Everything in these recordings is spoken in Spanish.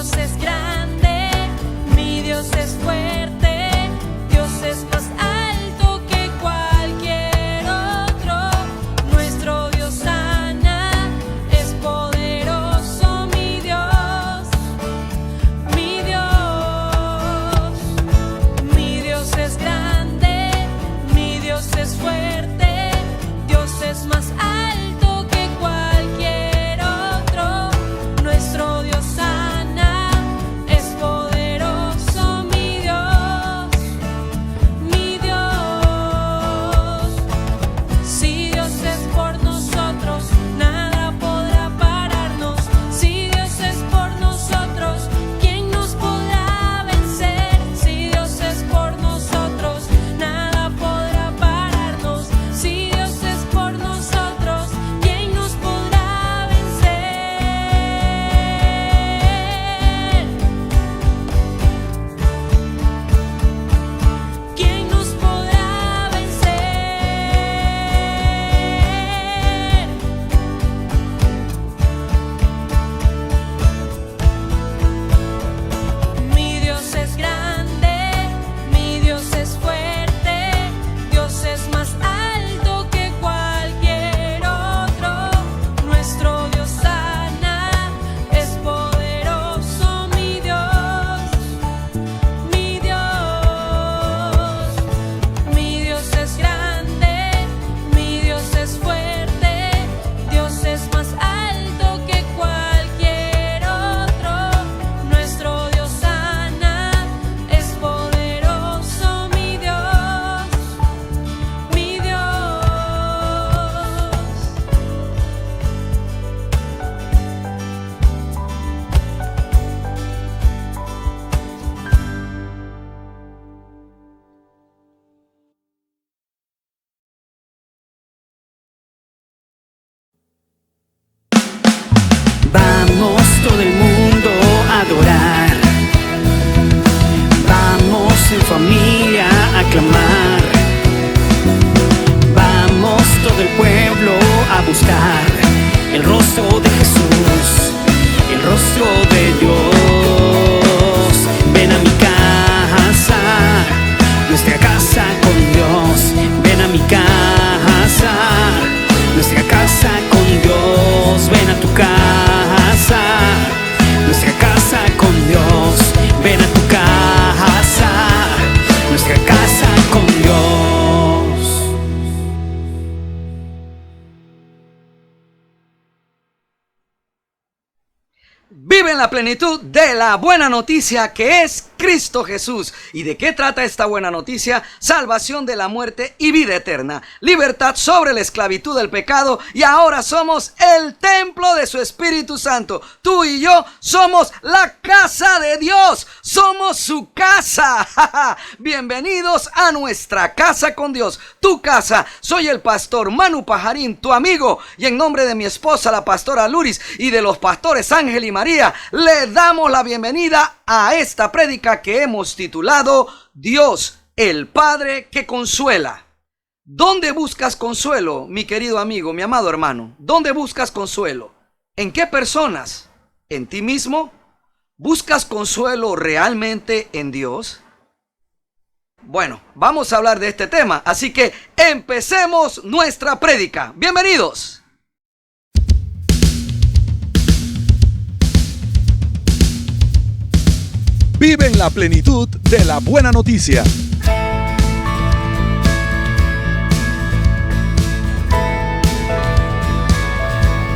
Dios es grande, mi Dios es fuerte, Dios es más alto que cualquier otro. Nuestro Dios sana, es poderoso, mi Dios, mi Dios. Mi Dios es grande, mi Dios es fuerte, Dios es más alto que cualquier otro. Nuestro Dios sana, es poderoso, mi Dios, mi Dios. Si Dios es por nosotros, nada podrá pararnos. Si Dios es por nosotros, ¿quién nos podrá vencer? Si Dios es por nosotros, nada podrá pararnos. Si Dios es por nosotros, ¿quién nos podrá vencer? ¿Quién nos podrá vencer? Mi Dios es grande, mi Dios es fuerte, Dios es más alto que cualquier otro. Nuestro Dios sana, es poderoso, mi Dios, mi Dios. Mi Dios es grande, mi Dios es fuerte, Dios es más alto que cualquier otro. Nuestro Dios sana, es poderoso, mi Dios, mi Dios. Vamos todo el mundo a adorar, vamos en familia a clamar, vamos todo el pueblo a buscar el rostro de Jesús, el rostro de Dios. Ven a mi casa, nuestra casa con Dios. Ven a mi casa, nuestra casa con Dios. Ven a tu casa, nuestra casa con Dios. Ven a tu casa, nuestra casa con Dios. Vive en la plenitud de la buena noticia que es Cristo Jesús. ¿Y de qué trata esta buena noticia? Salvación de la muerte y vida eterna. Libertad sobre la esclavitud del pecado. Y ahora somos el templo de su Espíritu Santo. Tú y yo somos la casa de Dios. Somos su casa. Bienvenidos a nuestra casa con Dios. Tu casa. Soy el pastor Manu Pajarín, tu amigo. Y en nombre de mi esposa, la pastora Luris, y de los pastores Ángel y María, le damos la bienvenida a esta prédica que hemos titulado Dios, el Padre que consuela. ¿Dónde buscas consuelo, mi querido amigo, mi amado hermano? ¿Dónde buscas consuelo? ¿En qué personas? ¿En ti mismo? ¿Buscas consuelo realmente en Dios? Bueno, vamos a hablar de este tema, así que empecemos nuestra prédica. Bienvenidos. Vive en la plenitud de la buena noticia.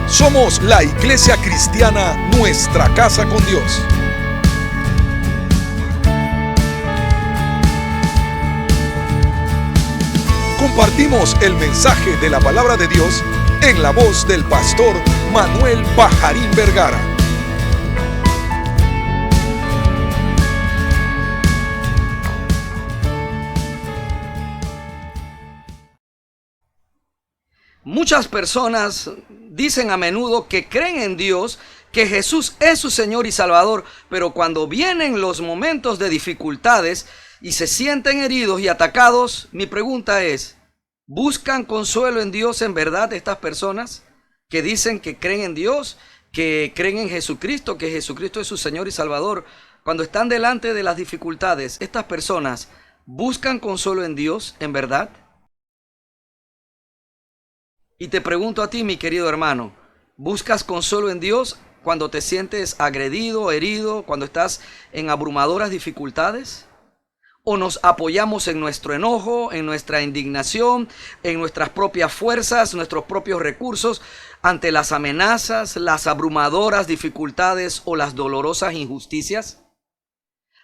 Somos la Iglesia Cristiana Nuestra Casa con Dios. Compartimos el mensaje de la palabra de Dios en la voz del pastor Manuel Pajarín Vergara. Muchas personas dicen a menudo que creen en Dios, que Jesús es su Señor y Salvador, pero cuando vienen los momentos de dificultades y se sienten heridos y atacados, mi pregunta es, ¿buscan consuelo en Dios en verdad estas personas que dicen que creen en Dios, que creen en Jesucristo, que Jesucristo es su Señor y Salvador, cuando están delante de las dificultades, estas personas buscan consuelo en Dios, en verdad. Y te pregunto a ti, mi querido hermano, ¿buscas consuelo en Dios cuando te sientes agredido, herido, cuando estás en abrumadoras dificultades? ¿O nos apoyamos en nuestro enojo, en nuestra indignación, en nuestras propias fuerzas, nuestros propios recursos, ante las amenazas, las abrumadoras dificultades o las dolorosas injusticias?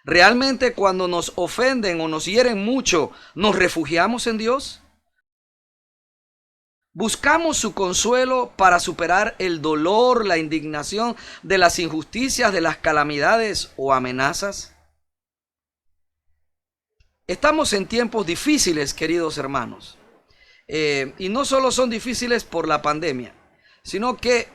¿Realmente cuando nos ofenden o nos hieren mucho, nos refugiamos en Dios? ¿Buscamos su consuelo para superar el dolor, la indignación de las injusticias, de las calamidades o amenazas? Estamos en tiempos difíciles, queridos hermanos. Y no solo son difíciles por la pandemia, sino que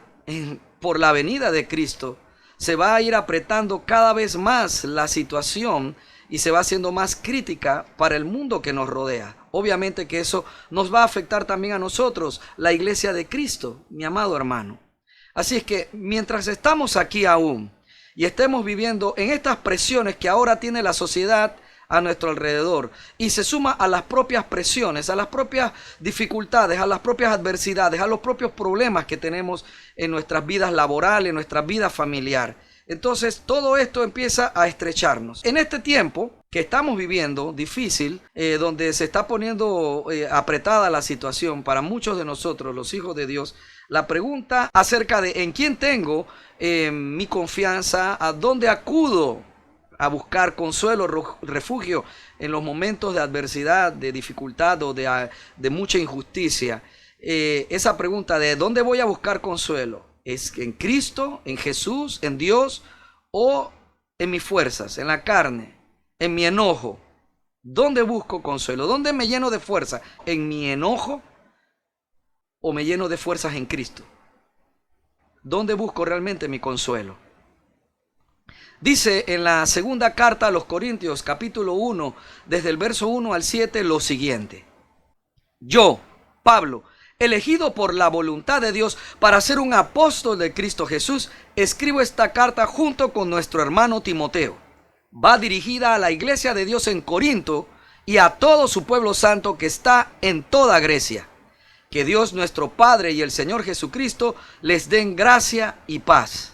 por la venida de Cristo se va a ir apretando cada vez más la situación y se va haciendo más crítica para el mundo que nos rodea. Obviamente que eso nos va a afectar también a nosotros, la iglesia de Cristo, mi amado hermano. Así es que mientras estamos aquí aún y estemos viviendo en estas presiones que ahora tiene la sociedad a nuestro alrededor y se suma a las propias presiones, a las propias dificultades, a las propias adversidades, a los propios problemas que tenemos en nuestras vidas laborales, en nuestra vida familiar. Entonces todo esto empieza a estrecharnos. En este tiempo que estamos viviendo difícil, donde se está poniendo apretada la situación para muchos de nosotros, los hijos de Dios, la pregunta acerca de en quién tengo mi confianza, a dónde acudo a buscar consuelo, refugio en los momentos de adversidad, de dificultad o de mucha injusticia. Esa pregunta de ¿dónde voy a buscar consuelo? ¿Es en Cristo, en Jesús, en Dios o en mis fuerzas, en la carne, en mi enojo? ¿Dónde busco consuelo? ¿Dónde me lleno de fuerza? ¿En mi enojo o me lleno de fuerzas en Cristo? ¿Dónde busco realmente mi consuelo? Dice en la segunda carta a los Corintios, capítulo 1, desde el verso 1 al 7, lo siguiente. Yo, Pablo, elegido por la voluntad de Dios para ser un apóstol de Cristo Jesús, escribo esta carta junto con nuestro hermano Timoteo. Va dirigida a la iglesia de Dios en Corinto y a todo su pueblo santo que está en toda Grecia. Que Dios nuestro Padre y el Señor Jesucristo les den gracia y paz.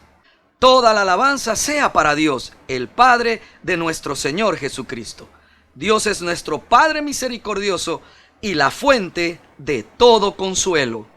Toda la alabanza sea para Dios, el Padre de nuestro Señor Jesucristo. Dios es nuestro Padre misericordioso y la fuente de todo consuelo.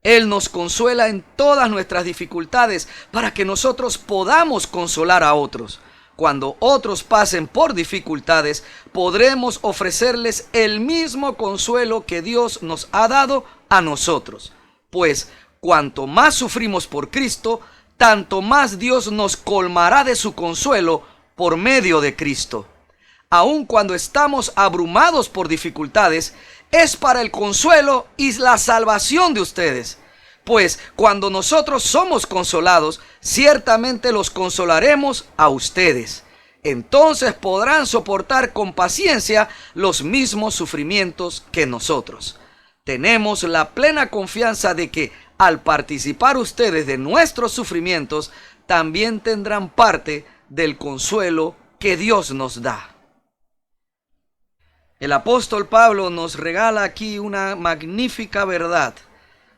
Él nos consuela en todas nuestras dificultades para que nosotros podamos consolar a otros. Cuando otros pasen por dificultades, podremos ofrecerles el mismo consuelo que Dios nos ha dado a nosotros. Pues cuanto más sufrimos por Cristo, tanto más Dios nos colmará de su consuelo por medio de Cristo. Aun cuando estamos abrumados por dificultades, es para el consuelo y la salvación de ustedes. Pues cuando nosotros somos consolados, ciertamente los consolaremos a ustedes. Entonces podrán soportar con paciencia los mismos sufrimientos que nosotros. Tenemos la plena confianza de que al participar ustedes de nuestros sufrimientos, también tendrán parte del consuelo que Dios nos da. El apóstol Pablo nos regala aquí una magnífica verdad.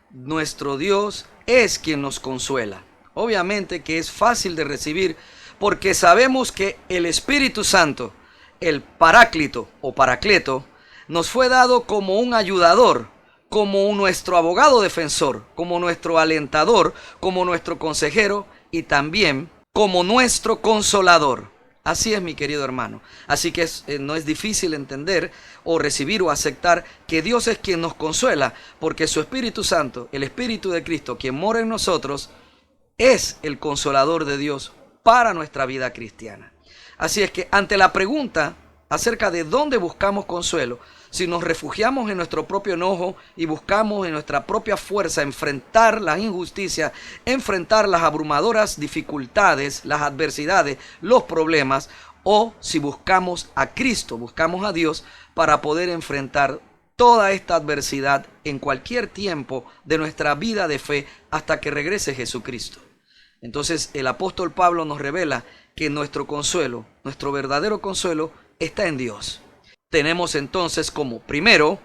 Nuestro Dios es quien nos consuela. Obviamente que es fácil de recibir porque sabemos que el Espíritu Santo, el Paráclito o Paracleto, nos fue dado como un ayudador, como nuestro abogado defensor, como nuestro alentador, como nuestro consejero y también como nuestro consolador. Así es, mi querido hermano. Así que no es difícil entender o recibir o aceptar que Dios es quien nos consuela, porque su Espíritu Santo, el Espíritu de Cristo, quien mora en nosotros, es el consolador de Dios para nuestra vida cristiana. Así es que ante la pregunta acerca de dónde buscamos consuelo, si nos refugiamos en nuestro propio enojo y buscamos en nuestra propia fuerza enfrentar las injusticias, enfrentar las abrumadoras dificultades, las adversidades, los problemas, o si buscamos a Cristo, buscamos a Dios para poder enfrentar toda esta adversidad en cualquier tiempo de nuestra vida de fe hasta que regrese Jesucristo. Entonces el apóstol Pablo nos revela que nuestro consuelo, nuestro verdadero consuelo, está en Dios. Tenemos entonces como primero,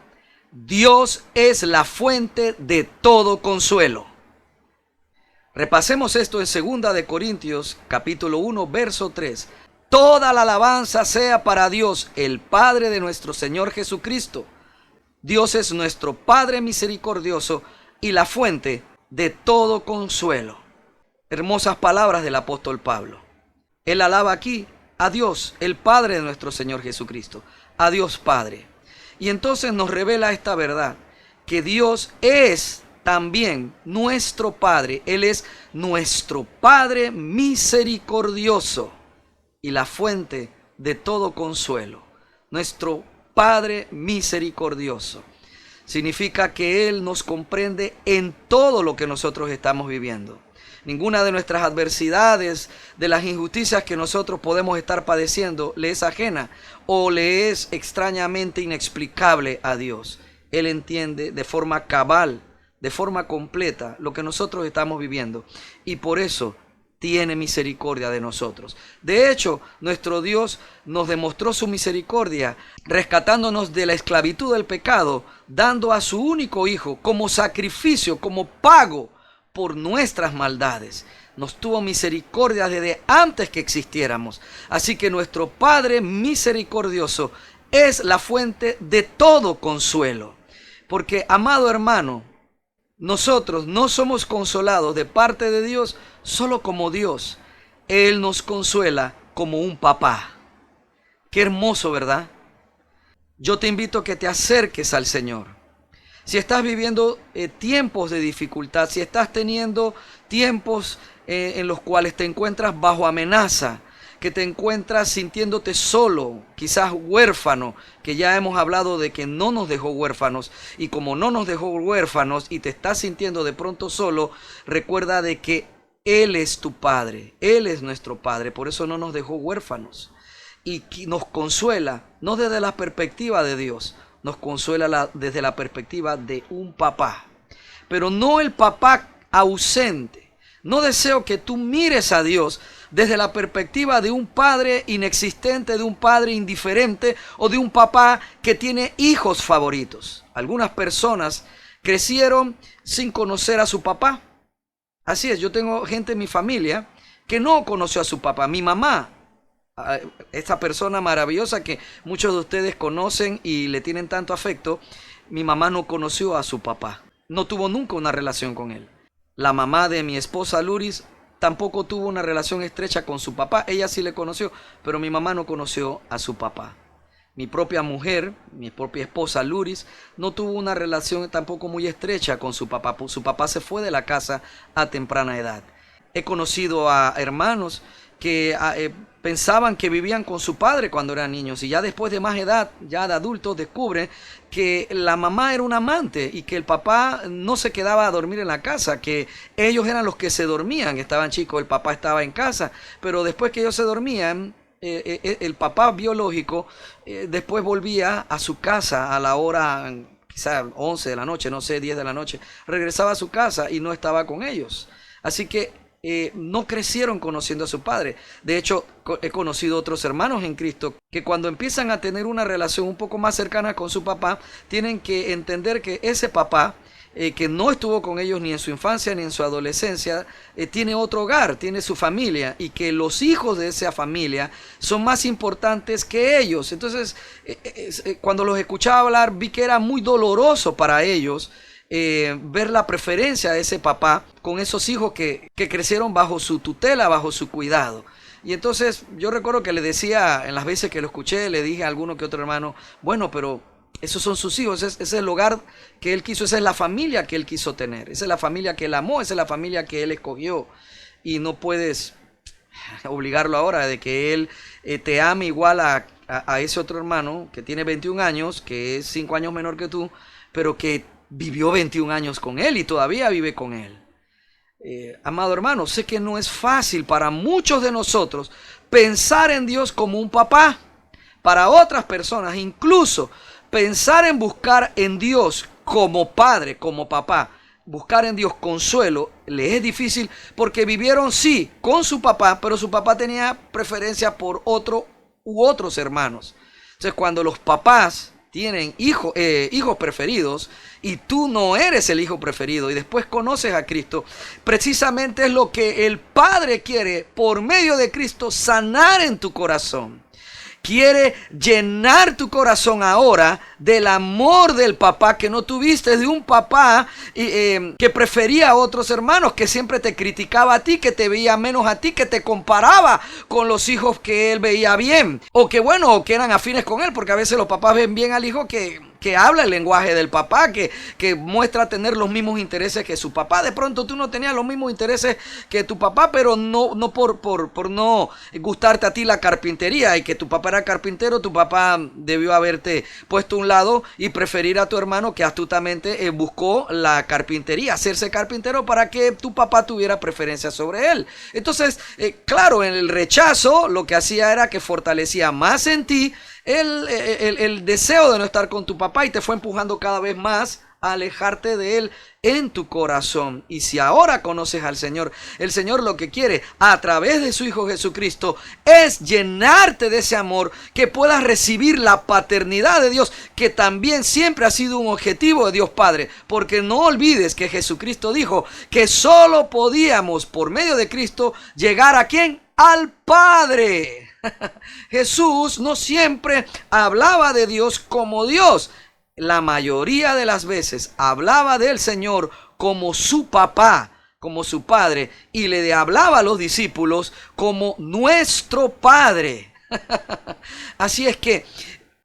Dios es la fuente de todo consuelo. Repasemos esto en 2 de Corintios, capítulo 1, verso 3. Toda la alabanza sea para Dios, el Padre de nuestro Señor Jesucristo. Dios es nuestro Padre misericordioso y la fuente de todo consuelo. Hermosas palabras del apóstol Pablo. Él alaba aquí a Dios, el Padre de nuestro Señor Jesucristo, a Dios Padre. Y entonces nos revela esta verdad, que Dios es también nuestro Padre. Él es nuestro Padre misericordioso y la fuente de todo consuelo. Nuestro Padre misericordioso. Significa que Él nos comprende en todo lo que nosotros estamos viviendo. Ninguna de nuestras adversidades, de las injusticias que nosotros podemos estar padeciendo, le es ajena o le es extrañamente inexplicable a Dios. Él entiende de forma cabal, de forma completa, lo que nosotros estamos viviendo. Y por eso tiene misericordia de nosotros. De hecho, nuestro Dios nos demostró su misericordia, rescatándonos de la esclavitud del pecado, dando a su único Hijo como sacrificio, como pago por nuestras maldades. Nos tuvo misericordia desde antes que existiéramos. Así que nuestro Padre misericordioso es la fuente de todo consuelo. Porque, amado hermano, nosotros no somos consolados de parte de Dios solo como Dios. Él nos consuela como un papá. Qué hermoso, ¿verdad? Yo te invito a que te acerques al Señor. Si estás viviendo tiempos de dificultad, si estás teniendo tiempos en los cuales te encuentras bajo amenaza, que te encuentras sintiéndote solo, quizás huérfano, que ya hemos hablado de que no nos dejó huérfanos, y como no nos dejó huérfanos y te estás sintiendo de pronto solo, recuerda de que Él es tu Padre, Él es nuestro Padre, por eso no nos dejó huérfanos, y nos consuela, no desde la perspectiva de Dios, nos consuela desde la perspectiva de un papá, pero no el papá ausente. No deseo que tú mires a Dios desde la perspectiva de un padre inexistente, de un padre indiferente o de un papá que tiene hijos favoritos. Algunas personas crecieron sin conocer a su papá. Así es, yo tengo gente en mi familia que no conoció a su papá. Mi mamá, esta persona maravillosa que muchos de ustedes conocen y le tienen tanto afecto, mi mamá no conoció a su papá. No tuvo nunca una relación con él. La mamá de mi esposa Luris tampoco tuvo una relación estrecha con su papá. Ella sí le conoció, pero mi mamá no conoció a su papá. Mi propia mujer, mi propia esposa Luris, no tuvo una relación tampoco muy estrecha con su papá. Su papá se fue de la casa a temprana edad. He conocido a hermanos que pensaban que vivían con su padre cuando eran niños y ya después de más edad, ya de adultos, descubren que la mamá era un amante y que el papá no se quedaba a dormir en la casa, que ellos eran los que se dormían, estaban chicos, el papá estaba en casa, pero después que ellos se dormían, el papá biológico después volvía a su casa a la hora, quizás 11 de la noche, no sé, 10 de la noche, regresaba a su casa y no estaba con ellos. Así que no crecieron conociendo a su padre. De hecho, he conocido otros hermanos en Cristo que cuando empiezan a tener una relación un poco más cercana con su papá, tienen que entender que ese papá, que no estuvo con ellos ni en su infancia ni en su adolescencia, tiene otro hogar, tiene su familia, y que los hijos de esa familia son más importantes que ellos. Entonces, cuando los escuchaba hablar, vi que era muy doloroso para ellos ver la preferencia de ese papá con esos hijos que crecieron bajo su tutela, bajo su cuidado. Y entonces yo recuerdo que le decía, en las veces que lo escuché, le dije a alguno que otro hermano, bueno, pero esos son sus hijos, ese es el hogar que él quiso, esa es la familia que él quiso tener, esa es la familia que él amó, esa es la familia que él escogió. Y no puedes obligarlo ahora de que él te ame igual a ese otro hermano que tiene 21 años, que es 5 años menor que tú, pero que vivió 21 años con él y todavía vive con él. Amado hermano, sé que no es fácil para muchos de nosotros pensar en Dios como un papá. Para otras personas, incluso pensar en buscar en Dios como padre, como papá, buscar en Dios consuelo les es difícil porque vivieron sí con su papá, pero su papá tenía preferencia por otro u otros hermanos. Entonces cuando los papás tienen hijos preferidos y tú no eres el hijo preferido y después conoces a Cristo, precisamente es lo que el Padre quiere por medio de Cristo sanar en tu corazón. Quiere llenar tu corazón ahora del amor del papá que no tuviste, de un papá que prefería a otros hermanos, que siempre te criticaba a ti, que te veía menos a ti, que te comparaba con los hijos que él veía bien, o que eran afines con él, porque a veces los papás ven bien al hijo que habla el lenguaje del papá, que muestra tener los mismos intereses que su papá. De pronto tú no tenías los mismos intereses que tu papá, pero no por no gustarte a ti la carpintería, y que tu papá era carpintero, tu papá debió haberte puesto a un lado y preferir a tu hermano que astutamente buscó la carpintería, hacerse carpintero para que tu papá tuviera preferencia sobre él. Entonces, claro, en el rechazo lo que hacía era que fortalecía más en ti el deseo de no estar con tu papá y te fue empujando cada vez más a alejarte de él en tu corazón. Y si ahora conoces al Señor, el Señor lo que quiere a través de su Hijo Jesucristo es llenarte de ese amor, que puedas recibir la paternidad de Dios, que también siempre ha sido un objetivo de Dios Padre, porque no olvides que Jesucristo dijo que solo podíamos por medio de Cristo llegar ¿a quién? Al Padre. Jesús no siempre hablaba de Dios como Dios. La mayoría de las veces hablaba del Señor como su papá, como su padre, y le hablaba a los discípulos como nuestro Padre. Así es que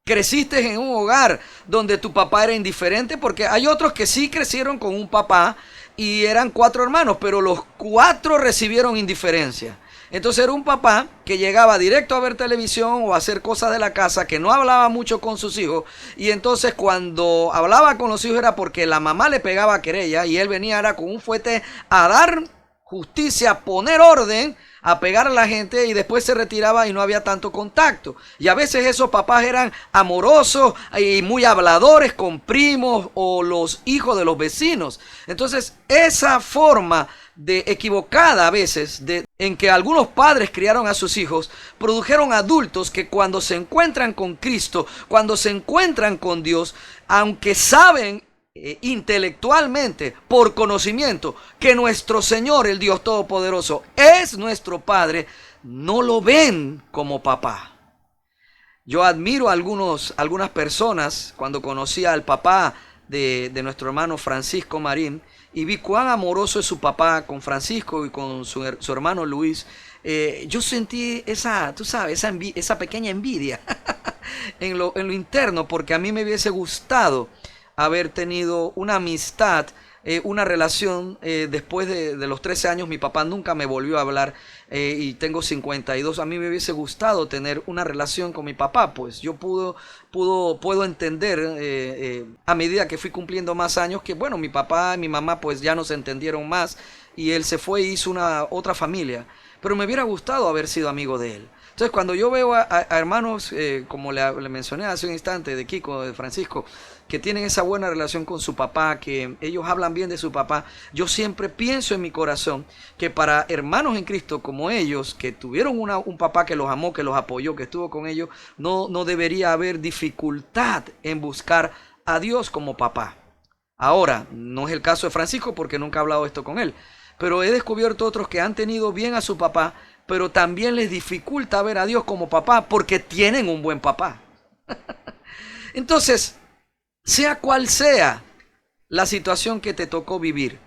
creciste en un hogar donde tu papá era indiferente, porque hay otros que sí crecieron con un papá y eran 4 hermanos, pero los 4 recibieron indiferencia. Entonces era un papá que llegaba directo a ver televisión o a hacer cosas de la casa, que no hablaba mucho con sus hijos, y entonces cuando hablaba con los hijos era porque la mamá le pegaba querella y él venía ahora con un fuete a dar justicia, a poner orden, a pegar a la gente, y después se retiraba y no había tanto contacto. Y a veces esos papás eran amorosos y muy habladores con primos o los hijos de los vecinos. Entonces esa forma de equivocada a veces en que algunos padres criaron a sus hijos, produjeron adultos que cuando se encuentran con Cristo, cuando se encuentran con Dios, aunque saben intelectualmente, por conocimiento, que nuestro Señor, el Dios Todopoderoso, es nuestro Padre, no lo ven como papá. Yo admiro a algunas personas. Cuando conocí al papá de nuestro hermano Francisco Marín, y vi cuán amoroso es su papá con Francisco y con su hermano Luis, yo sentí esa pequeña envidia en lo interno, porque a mí me hubiese gustado haber tenido una amistad, una relación. Después de los 13 años mi papá nunca me volvió a hablar, y tengo 52. A mí me hubiese gustado tener una relación con mi papá, pues yo puedo entender a medida que fui cumpliendo más años que bueno, mi papá y mi mamá pues ya no se entendieron más y él se fue y hizo otra familia, pero me hubiera gustado haber sido amigo de él. Entonces cuando yo veo a hermanos como le mencioné hace un instante, de Kiko, de Francisco, que tienen esa buena relación con su papá, que ellos hablan bien de su papá, yo siempre pienso en mi corazón que para hermanos en Cristo como ellos, que tuvieron un papá que los amó, que los apoyó, que estuvo con ellos, no debería haber dificultad en buscar a Dios como papá. Ahora, no es el caso de Francisco porque nunca he hablado esto con él, pero he descubierto otros que han tenido bien a su papá, pero también les dificulta ver a Dios como papá porque tienen un buen papá. Entonces, sea cual sea la situación que te tocó vivir,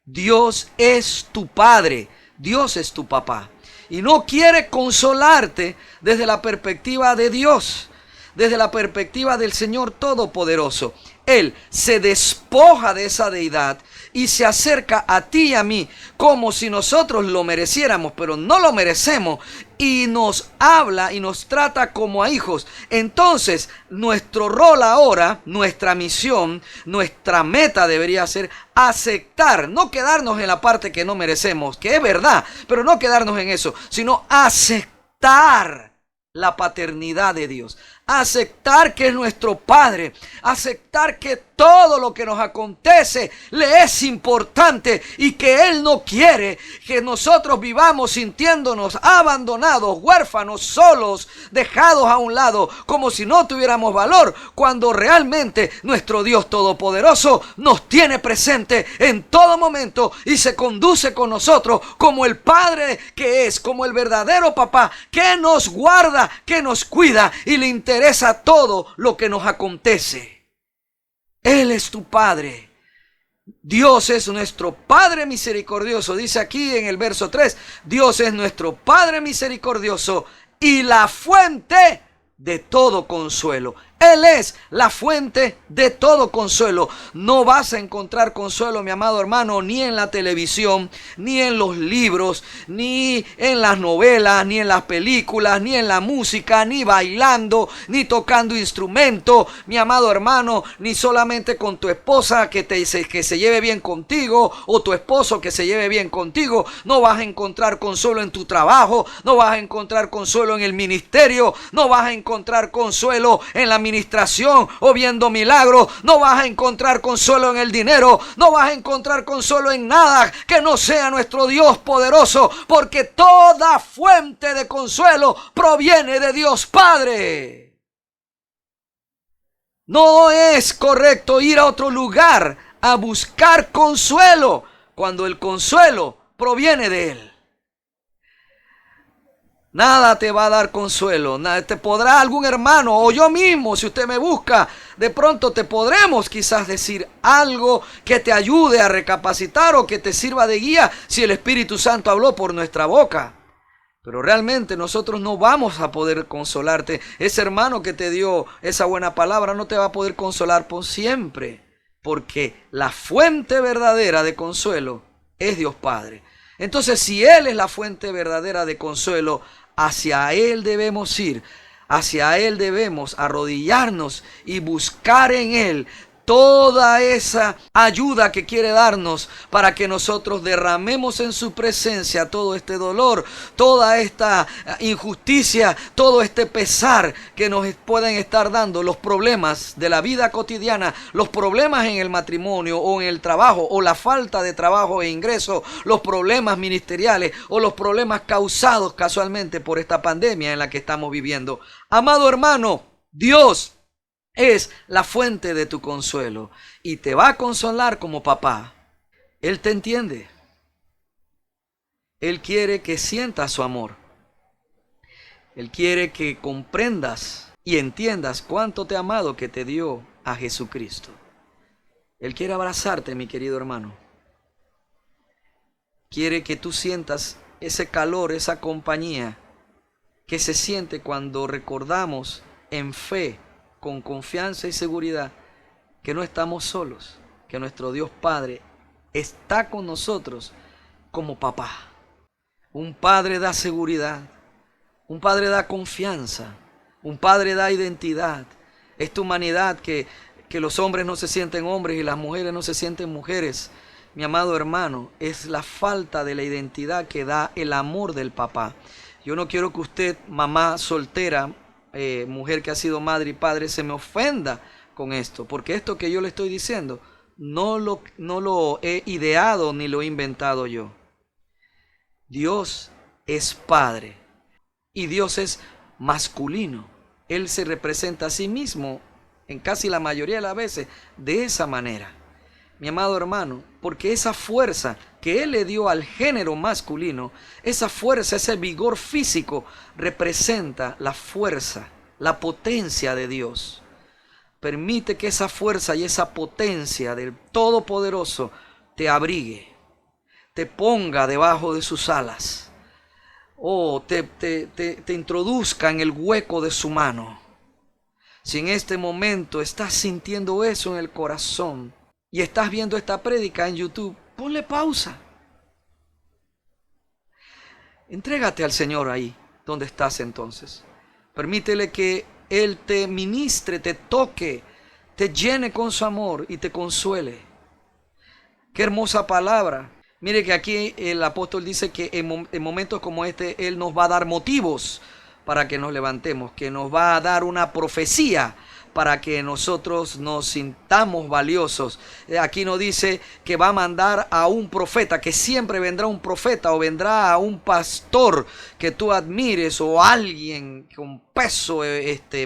Dios es tu Padre, Dios es tu papá. Y no quiere consolarte desde la perspectiva de Dios, desde la perspectiva del Señor Todopoderoso. Él se despoja de esa deidad y se acerca a ti y a mí como si nosotros lo mereciéramos, pero no lo merecemos, y nos habla y nos trata como a hijos. Entonces nuestro rol ahora, nuestra misión, nuestra meta debería ser aceptar, no quedarnos en la parte que no merecemos, que es verdad, pero no quedarnos en eso, sino aceptar la paternidad de Dios, aceptar que es nuestro Padre, aceptar que todo lo que nos acontece le es importante y que Él no quiere que nosotros vivamos sintiéndonos abandonados, huérfanos, solos, dejados a un lado, como si no tuviéramos valor, cuando realmente nuestro Dios Todopoderoso nos tiene presente en todo momento y se conduce con nosotros como el Padre que es, como el verdadero papá que nos guarda, que nos cuida y le interesa todo lo que nos acontece. Él es tu Padre. Dios es nuestro Padre misericordioso. Dice aquí en el verso 3, Dios es nuestro Padre misericordioso y la fuente de todo consuelo. Él es la fuente de todo consuelo. No vas a encontrar consuelo, mi amado hermano, ni en la televisión, ni en los libros, ni en las novelas, ni en las películas, ni en la música, ni bailando, ni tocando instrumentos, mi amado hermano, ni solamente con tu esposa que se lleve bien contigo, o tu esposo que se lleve bien contigo. No vas a encontrar consuelo en tu trabajo, no vas a encontrar consuelo en el ministerio, no vas a encontrar consuelo en la administración o viendo milagros, no vas a encontrar consuelo en el dinero, no vas a encontrar consuelo en nada que no sea nuestro Dios poderoso, porque toda fuente de consuelo proviene de Dios Padre. No es correcto ir a otro lugar a buscar consuelo cuando el consuelo proviene de Él. Nada te va a dar consuelo, nada, te podrá algún hermano o yo mismo, si usted me busca, de pronto te podremos quizás decir algo que te ayude a recapacitar o que te sirva de guía si el Espíritu Santo habló por nuestra boca. Pero realmente nosotros no vamos a poder consolarte. Ese hermano que te dio esa buena palabra no te va a poder consolar por siempre, porque la fuente verdadera de consuelo es Dios Padre. Entonces, si Él es la fuente verdadera de consuelo, hacia Él debemos ir, hacia Él debemos arrodillarnos y buscar en Él toda esa ayuda que quiere darnos para que nosotros derramemos en su presencia todo este dolor, toda esta injusticia, todo este pesar que nos pueden estar dando los problemas de la vida cotidiana, los problemas en el matrimonio o en el trabajo o la falta de trabajo e ingreso, los problemas ministeriales o los problemas causados casualmente por esta pandemia en la que estamos viviendo. Amado hermano, Dios es la fuente de tu consuelo y te va a consolar como papá. Él te entiende. Él quiere que sientas su amor. Él quiere que comprendas y entiendas cuánto te ha amado, que te dio a Jesucristo. Él quiere abrazarte, mi querido hermano. Quiere que tú sientas ese calor, esa compañía que se siente cuando recordamos en fe, con confianza y seguridad, que no estamos solos, que nuestro Dios Padre está con nosotros como papá. Un padre da seguridad, un padre da confianza, un padre da identidad. Esta humanidad que los hombres no se sienten hombres y las mujeres no se sienten mujeres, mi amado hermano, es la falta de la identidad que da el amor del papá. Yo no quiero que usted, mamá soltera, mujer que ha sido madre y padre, se me ofenda con esto, porque esto que yo le estoy diciendo no lo he ideado ni lo he inventado yo. Dios es Padre y Dios es masculino. Él se representa a sí mismo en casi la mayoría de las veces de esa manera, mi amado hermano, porque esa fuerza que Él le dio al género masculino, esa fuerza, ese vigor físico, representa la fuerza, la potencia de Dios. Permite que esa fuerza y esa potencia del Todopoderoso te abrigue, te ponga debajo de sus alas, o te introduzca en el hueco de su mano. Si en este momento estás sintiendo eso en el corazón, y estás viendo esta prédica en YouTube, ponle pausa. Entrégate al Señor ahí donde estás entonces. Permítele que Él te ministre, te toque, te llene con su amor y te consuele. Qué hermosa palabra. Mire que aquí el apóstol dice que en momentos como este Él nos va a dar motivos para que nos levantemos, que nos va a dar una profecía para que nosotros nos sintamos valiosos. Aquí nos dice que va a mandar a un profeta, que siempre vendrá un profeta o vendrá a un pastor que tú admires o alguien con peso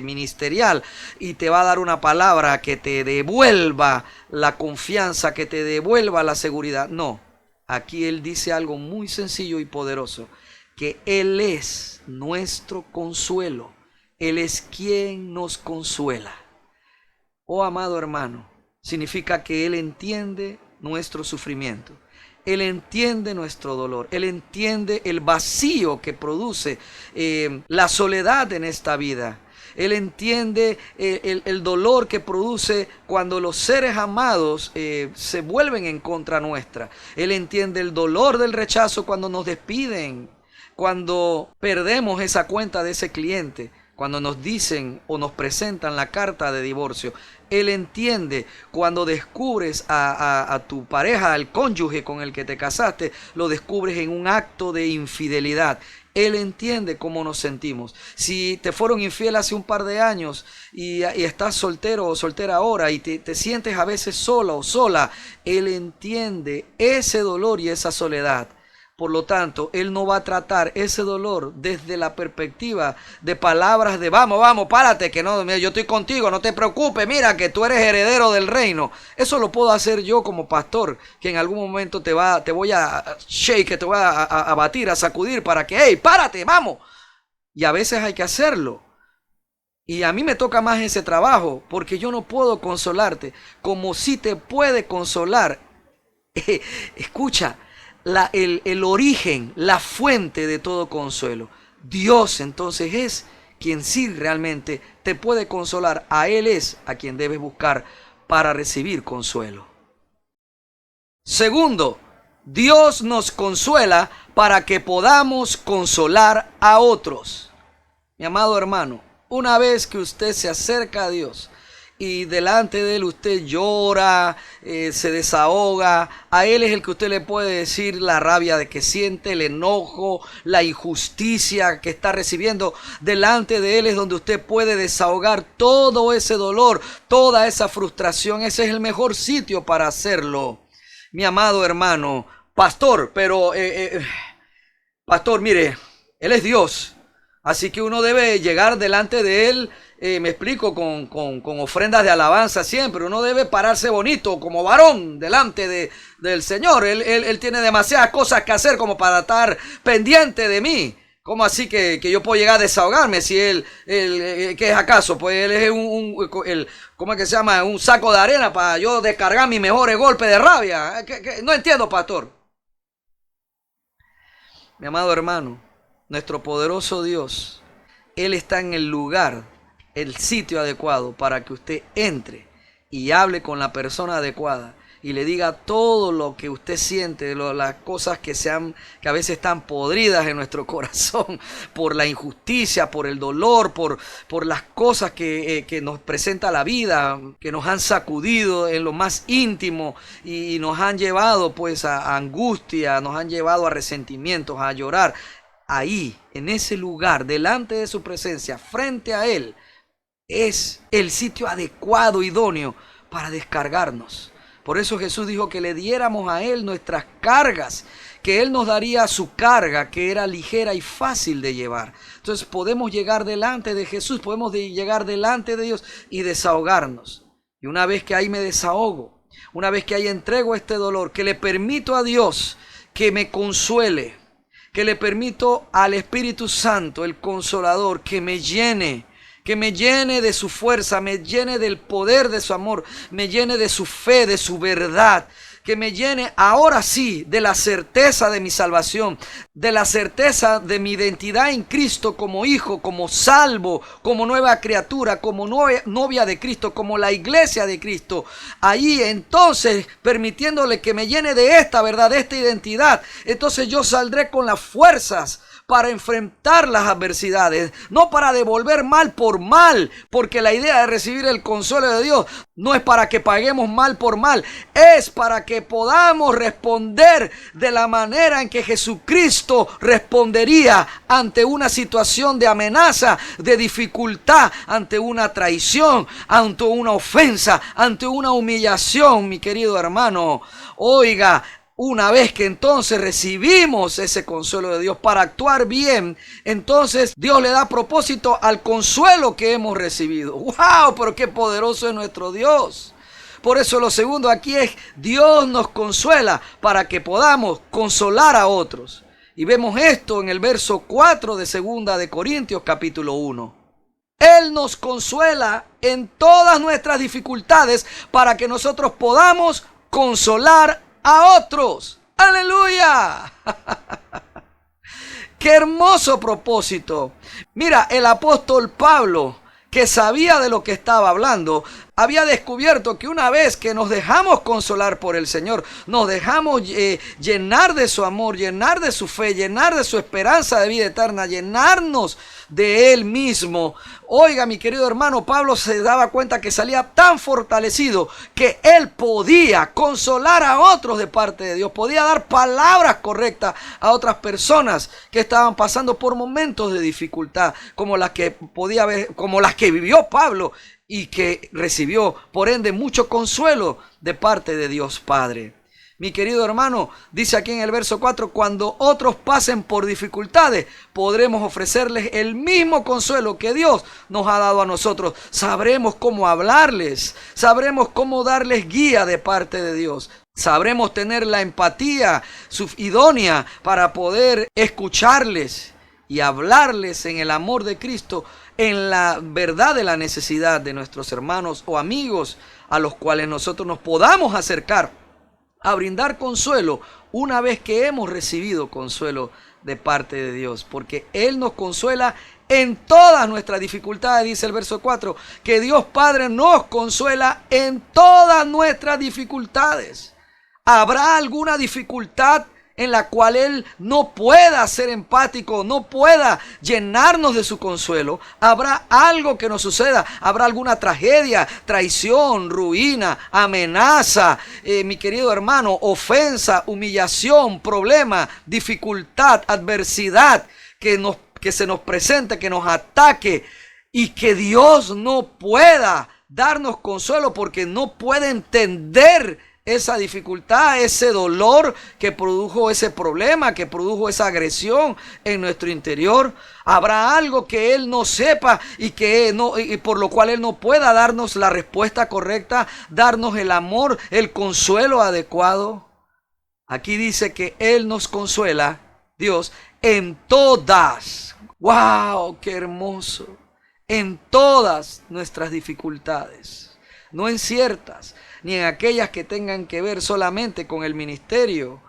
ministerial, y te va a dar una palabra que te devuelva la confianza, que te devuelva la seguridad. No, aquí él dice algo muy sencillo y poderoso, que Él es nuestro consuelo. Él es quien nos consuela. Oh amado hermano, significa que Él entiende nuestro sufrimiento. Él entiende nuestro dolor. Él entiende el vacío que produce la soledad en esta vida. Él entiende el dolor que produce cuando los seres amados se vuelven en contra nuestra. Él entiende el dolor del rechazo cuando nos despiden, cuando perdemos esa cuenta de ese cliente, cuando nos dicen o nos presentan la carta de divorcio. Él entiende cuando descubres a tu pareja, al cónyuge con el que te casaste, lo descubres en un acto de infidelidad. Él entiende cómo nos sentimos. Si te fueron infiel hace un par de años y estás soltero o soltera ahora y te sientes a veces sola o sola, Él entiende ese dolor y esa soledad. Por lo tanto, Él no va a tratar ese dolor desde la perspectiva de palabras de vamos, párate, que no, mira, yo estoy contigo, no te preocupes, mira que tú eres heredero del reino. Eso lo puedo hacer yo como pastor, que en algún momento te voy a shake, te voy a batir, a sacudir para que, hey, párate, vamos. Y a veces hay que hacerlo. Y a mí me toca más ese trabajo, porque yo no puedo consolarte como si te puede consolar. Escucha. El origen, la fuente de todo consuelo. Dios entonces es quien sí realmente te puede consolar. A Él es a quien debes buscar para recibir consuelo. Segundo, Dios nos consuela para que podamos consolar a otros. Mi amado hermano, una vez que usted se acerca a Dios y delante de Él usted llora, se desahoga, a Él es el que usted le puede decir la rabia de que siente, el enojo, la injusticia que está recibiendo. Delante de Él es donde usted puede desahogar todo ese dolor, toda esa frustración. Ese es el mejor sitio para hacerlo. Mi amado hermano, pastor, pero pastor, mire, Él es Dios, así que uno debe llegar delante de Él. Me explico, con ofrendas de alabanza siempre. Uno debe pararse bonito como varón delante del Señor. Él tiene demasiadas cosas que hacer como para estar pendiente de mí. ¿Cómo así que yo puedo llegar a desahogarme si él ¿qué es acaso? Pues Él es ¿cómo es que se llama? Un saco de arena para yo descargar mis mejores golpes de rabia. No entiendo, pastor. Mi amado hermano, nuestro poderoso Dios, Él está en el lugar, el sitio adecuado para que usted entre y hable con la persona adecuada y le diga todo lo que usted siente, las cosas que a veces están podridas en nuestro corazón por la injusticia, por el dolor, por las cosas que nos presenta la vida, que nos han sacudido en lo más íntimo y nos han llevado pues a angustia, nos han llevado a resentimientos, a llorar. Ahí, en ese lugar, delante de su presencia, frente a Él, es el sitio adecuado, idóneo para descargarnos. Por eso Jesús dijo que le diéramos a Él nuestras cargas, que Él nos daría su carga, que era ligera y fácil de llevar. Entonces podemos llegar delante de Jesús, podemos llegar delante de Dios y desahogarnos. Y una vez que ahí me desahogo, una vez que ahí entrego este dolor, que le permito a Dios que me consuele, que le permito al Espíritu Santo, el Consolador, que me llene de su fuerza, me llene del poder de su amor, me llene de su fe, de su verdad, que me llene ahora sí de la certeza de mi salvación, de la certeza de mi identidad en Cristo como hijo, como salvo, como nueva criatura, como novia de Cristo, como la iglesia de Cristo. Ahí entonces, permitiéndole que me llene de esta verdad, de esta identidad, entonces yo saldré con las fuerzas para enfrentar las adversidades, no para devolver mal por mal, porque la idea de recibir el consuelo de Dios no es para que paguemos mal por mal, es para que podamos responder de la manera en que Jesucristo respondería ante una situación de amenaza, de dificultad, ante una traición, ante una ofensa, ante una humillación, mi querido hermano. Oiga, una vez que entonces recibimos ese consuelo de Dios para actuar bien, entonces Dios le da propósito al consuelo que hemos recibido. ¡Wow! Pero qué poderoso es nuestro Dios. Por eso lo segundo aquí es, Dios nos consuela para que podamos consolar a otros. Y vemos esto en el verso 4 de 2 de Corintios capítulo 1. Él nos consuela en todas nuestras dificultades para que nosotros podamos consolar a otros. ¡Aleluya! ¡Qué hermoso propósito! Mira, el apóstol Pablo, que sabía de lo que estaba hablando, había descubierto que una vez que nos dejamos consolar por el Señor, nos dejamos llenar de su amor, llenar de su fe, llenar de su esperanza de vida eterna, llenarnos de Él mismo. Oiga, mi querido hermano, Pablo se daba cuenta que salía tan fortalecido que él podía consolar a otros de parte de Dios, podía dar palabras correctas a otras personas que estaban pasando por momentos de dificultad, como las que vivió Pablo y que recibió, por ende, mucho consuelo de parte de Dios Padre. Mi querido hermano, dice aquí en el verso 4, cuando otros pasen por dificultades, podremos ofrecerles el mismo consuelo que Dios nos ha dado a nosotros. Sabremos cómo hablarles, sabremos cómo darles guía de parte de Dios. Sabremos tener la empatía idónea para poder escucharles y hablarles en el amor de Cristo, en la verdad de la necesidad de nuestros hermanos o amigos a los cuales nosotros nos podamos acercar a brindar consuelo una vez que hemos recibido consuelo de parte de Dios, porque Él nos consuela en todas nuestras dificultades, dice el verso 4, que Dios Padre nos consuela en todas nuestras dificultades. ¿Habrá alguna dificultad en la cual Él no pueda ser empático, no pueda llenarnos de su consuelo? ¿Habrá algo que nos suceda? ¿Habrá alguna tragedia, traición, ruina, amenaza, mi querido hermano, ofensa, humillación, problema, dificultad, adversidad que se nos presente, que nos ataque y que Dios no pueda darnos consuelo porque no puede entender esa dificultad, ese dolor que produjo ese problema, que produjo esa agresión en nuestro interior? ¿Habrá algo que Él no sepa y por lo cual Él no pueda darnos la respuesta correcta, darnos el amor, el consuelo adecuado? Aquí dice que Él nos consuela, Dios, en todas. ¡Wow! ¡Qué hermoso! En todas nuestras dificultades, no en ciertas, ni en aquellas que tengan que ver solamente con el ministerio.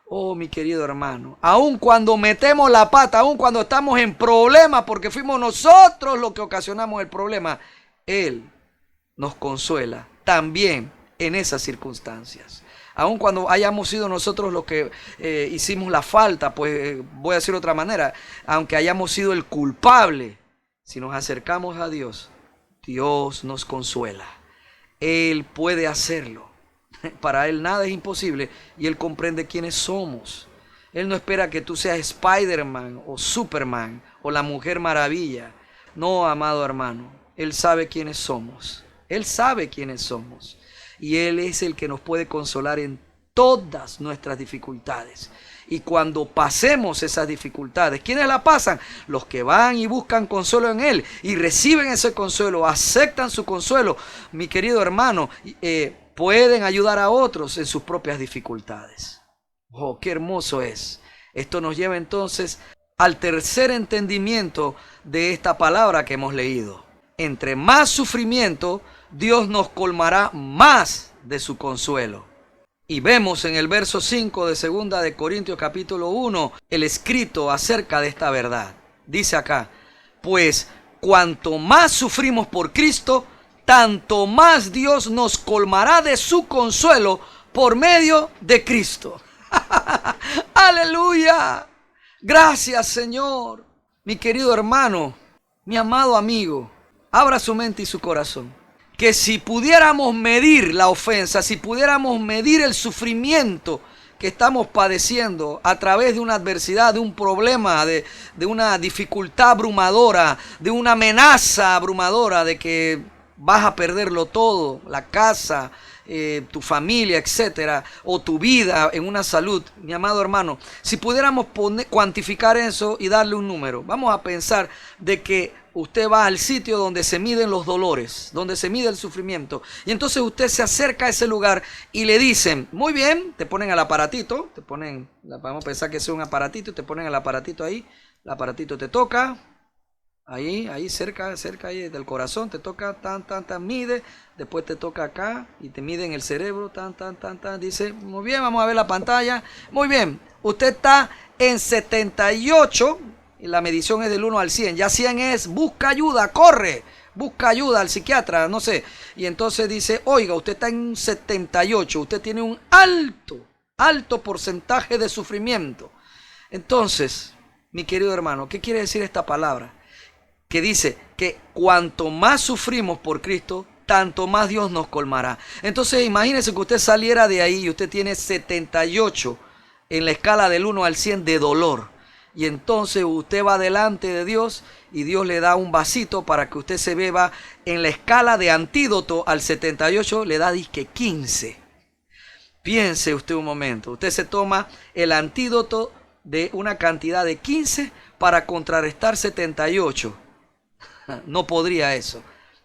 Oh, mi querido hermano, aun cuando metemos la pata, aun cuando estamos en problemas porque fuimos nosotros los que ocasionamos el problema, Él nos consuela también en esas circunstancias. Aun cuando hayamos sido nosotros los que hicimos la falta, pues voy a decir de otra manera, aunque hayamos sido el culpable, si nos acercamos a Dios, Dios nos consuela. Él puede hacerlo. Para Él nada es imposible y Él comprende quiénes somos. Él no espera que tú seas Spider-Man o Superman o la Mujer Maravilla. No, amado hermano, Él sabe quiénes somos. Él sabe quiénes somos. Y Él es el que nos puede consolar en todas nuestras dificultades. Y cuando pasemos esas dificultades, ¿quiénes la pasan? Los que van y buscan consuelo en Él y reciben ese consuelo, aceptan su consuelo, mi querido hermano, pueden ayudar a otros en sus propias dificultades. ¡Oh, qué hermoso es! Esto nos lleva entonces al tercer entendimiento de esta palabra que hemos leído. Entre más sufrimiento, Dios nos colmará más de su consuelo. Y vemos en el verso 5 de 2 de Corintios capítulo 1 el escrito acerca de esta verdad. Dice acá, pues cuanto más sufrimos por Cristo, tanto más Dios nos colmará de su consuelo por medio de Cristo. ¡Aleluya! Gracias, Señor. Mi querido hermano, mi amado amigo, abra su mente y su corazón. Que si pudiéramos medir la ofensa, si pudiéramos medir el sufrimiento que estamos padeciendo a través de una adversidad, de un problema, de una dificultad abrumadora, de una amenaza abrumadora de que vas a perderlo todo, la casa, tu familia, etcétera, o tu vida en una salud, mi amado hermano, si pudiéramos cuantificar eso y darle un número, vamos a pensar de que usted va al sitio donde se miden los dolores, donde se mide el sufrimiento, y entonces usted se acerca a ese lugar y le dicen, muy bien, te ponen el aparatito, vamos a pensar que sea un aparatito, te ponen el aparatito ahí, el aparatito te toca, ahí cerca ahí del corazón, te toca, mide, después te toca acá y te mide en el cerebro, dice, muy bien, vamos a ver la pantalla, muy bien, usted está en 78, y la medición es del 1 al 100, ya 100 es, busca ayuda, corre, busca ayuda al psiquiatra, no sé, y entonces dice, oiga, usted está en 78, usted tiene un alto porcentaje de sufrimiento. Entonces, mi querido hermano, ¿qué quiere decir esta palabra? Que dice que cuanto más sufrimos por Cristo, tanto más Dios nos colmará. Entonces imagínese que usted saliera de ahí y usted tiene 78 en la escala del 1 al 100 de dolor. Y entonces usted va delante de Dios y Dios le da un vasito para que usted se beba. En la escala de antídoto al 78 le da disque 15. Piense usted un momento, usted se toma el antídoto de una cantidad de 15 para contrarrestar 78. No podría eso.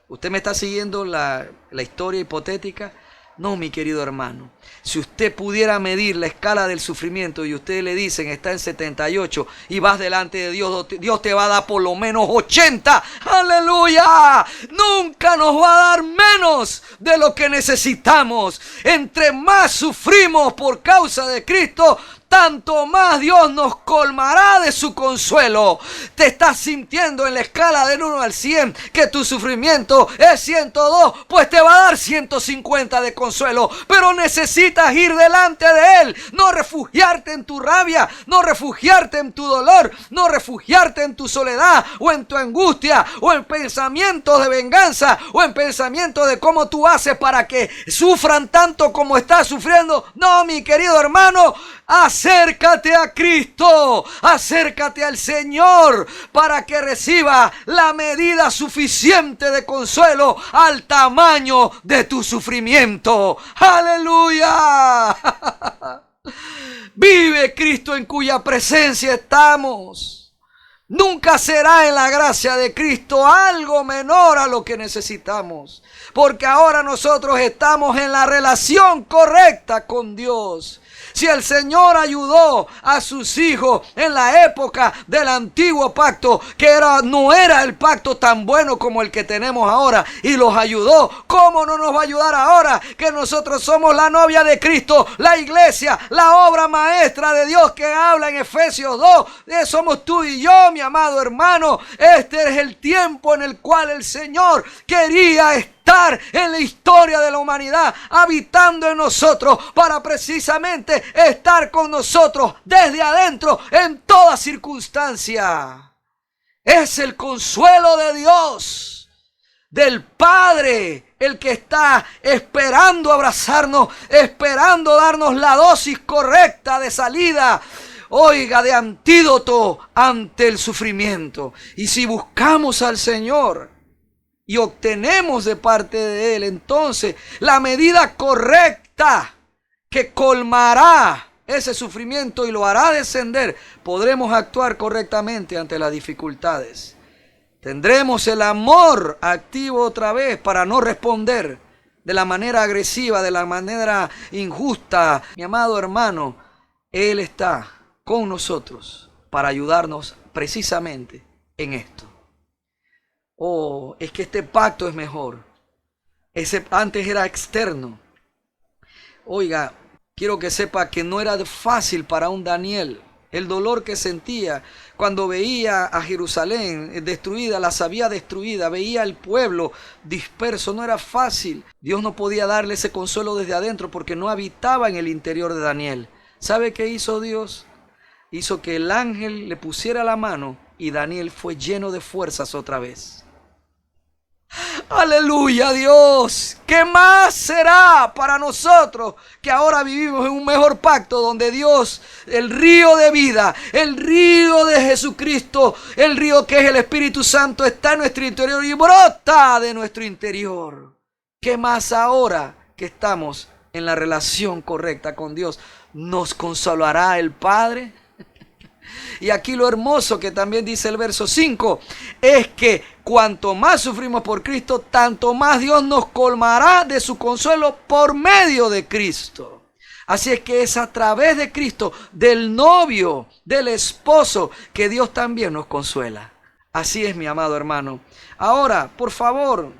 ¿Usted me está siguiendo la historia hipotética? No, mi querido hermano. Si usted pudiera medir la escala del sufrimiento y usted le dicen está en 78 y vas delante de Dios, Dios te va a dar por lo menos 80. ¡Aleluya! Nunca nos va a dar menos de lo que necesitamos. Entre más sufrimos por causa de Cristo, tanto más Dios nos colmará de su consuelo. Te estás sintiendo en la escala del 1 al 100 que tu sufrimiento es 102, pues te va a dar 150 de consuelo. Pero necesitas ir delante de Él, no refugiarte en tu rabia, no refugiarte en tu dolor, no refugiarte en tu soledad o en tu angustia o en pensamientos de venganza o en pensamientos de cómo tú haces para que sufran tanto como estás sufriendo. No, mi querido hermano, acércate a Cristo, acércate al Señor para que reciba la medida suficiente de consuelo al tamaño de tu sufrimiento. ¡Aleluya! Vive Cristo en cuya presencia estamos. Nunca será en la gracia de Cristo algo menor a lo que necesitamos, porque ahora nosotros estamos en la relación correcta con Dios. Si el Señor ayudó a sus hijos en la época del antiguo pacto, que no era el pacto tan bueno como el que tenemos ahora, y los ayudó, ¿cómo no nos va a ayudar ahora que nosotros somos la novia de Cristo, la iglesia, la obra maestra de Dios que habla en Efesios 2? Somos tú y yo, mi amado hermano. Este es el tiempo en el cual el Señor quería estar en la historia de la humanidad, habitando en nosotros, para precisamente estar con nosotros desde adentro en toda circunstancia. Es el consuelo de Dios, del Padre, el que está esperando abrazarnos, esperando darnos la dosis correcta de salida, oiga, de antídoto ante el sufrimiento. Y si buscamos al Señor y obtenemos de parte de Él, entonces, la medida correcta que colmará ese sufrimiento y lo hará descender, podremos actuar correctamente ante las dificultades. Tendremos el amor activo otra vez para no responder de la manera agresiva, de la manera injusta. Mi amado hermano, Él está con nosotros para ayudarnos precisamente en esto. Oh, es que este pacto es mejor. Ese antes era externo. Oiga, quiero que sepa que no era fácil para un Daniel. El dolor que sentía cuando veía a Jerusalén destruida, la sabía destruida, veía al pueblo disperso, no era fácil. Dios no podía darle ese consuelo desde adentro porque no habitaba en el interior de Daniel. ¿Sabe qué hizo Dios? hizo que el ángel le pusiera la mano y Daniel fue lleno de fuerzas otra vez. Aleluya, Dios. ¿Qué más será para nosotros que ahora vivimos en un mejor pacto donde Dios, el río de vida, el río de Jesucristo, el río que es el Espíritu Santo, está en nuestro interior y brota de nuestro interior? ¿Qué más ahora que estamos en la relación correcta con Dios? ¿Nos consolará el Padre? Y aquí lo hermoso que también dice el verso 5 es que cuanto más sufrimos por Cristo, tanto más Dios nos colmará de su consuelo por medio de Cristo. Así es que es a través de Cristo, del novio, del esposo, que Dios también nos consuela. Así es, mi amado hermano. Ahora, por favor,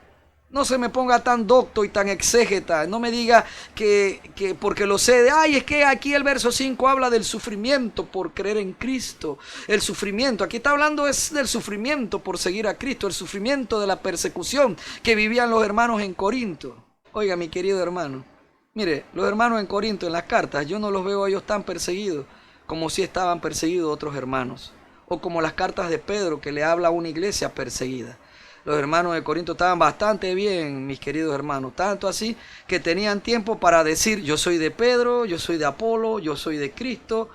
no se me ponga tan docto y tan exégeta. No me diga que porque lo sé, es que aquí el verso 5 habla del sufrimiento por creer en Cristo. El sufrimiento, aquí está hablando es del sufrimiento por seguir a Cristo, el sufrimiento de la persecución que vivían los hermanos en Corinto. Oiga, mi querido hermano, mire, los hermanos en Corinto en las cartas, yo no los veo a ellos tan perseguidos como si estaban perseguidos otros hermanos. O como las cartas de Pedro que le habla a una iglesia perseguida. Los hermanos de Corinto estaban bastante bien, mis queridos hermanos. Tanto así que tenían tiempo para decir, yo soy de Pedro, yo soy de Apolo, yo soy de Cristo,